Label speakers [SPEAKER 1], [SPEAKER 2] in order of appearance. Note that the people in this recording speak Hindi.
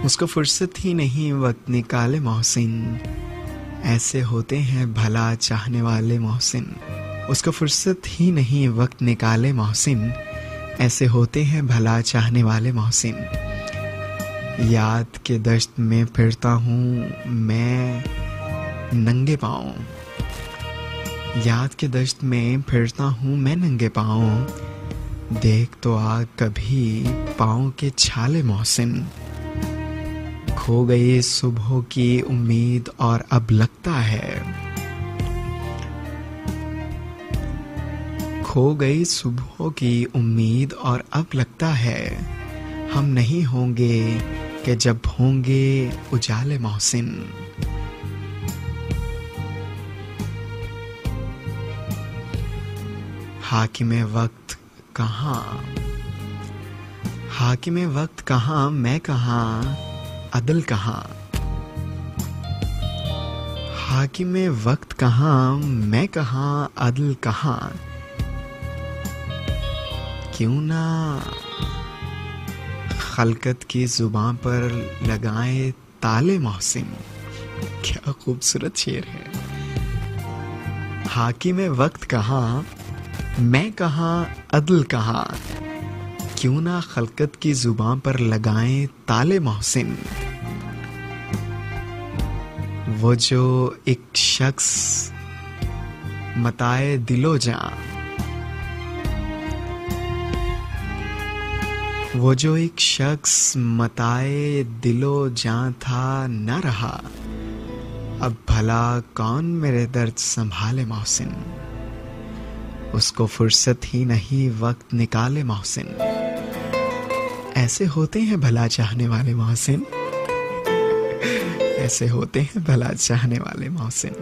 [SPEAKER 1] उसको फुर्सत ही नहीं वक्त निकाले मोहसिन, ऐसे होते हैं भला चाहने वाले मोहसिन। उसको फुर्सत ही नहीं वक्त निकाले मोहसिन, ऐसे होते हैं भला चाहने वाले मोहसिन। याद के दश्त में फिरता हूँ मैं नंगे पाँव, याद के दश्त में फिरता हूँ मैं नंगे पाँव। देख तो आ कभी पाँव के छाले मोहसिन। खो गई सुबह की उम्मीद और अब लगता है, खो गई सुबह की उम्मीद और अब लगता है, हम नहीं होंगे कि जब होंगे उजाले मोहसिन। हाकिमे वक्त कहाँ, हाकिमे वक्त कहाँ, मैं कहाँ, अदल कहाँ। हाकिमे वक्त कहाँ, मैं कहाँ, अदल कहाँ। क्यों ना खलकत की जुबान पर लगाए ताले मोहसिन। क्या खूबसूरत शेर है। हाकिमे वक्त कहाँ, मैं कहाँ, अदल कहाँ। क्यों ना खलकत की जुबान पर लगाएं ताले मोहसिन। वो जो एक शख्स मताए दिलो जां, वो जो एक शख्स मताए दिलो जां था न रहा, अब भला कौन मेरे दर्द संभाले मोहसिन। उसको फुर्सत ही नहीं वक्त निकाले मोहसिन, ऐसे होते हैं भला चाहने वाले मोहसिन। ऐसे होते हैं भला चाहने वाले मोहसिन।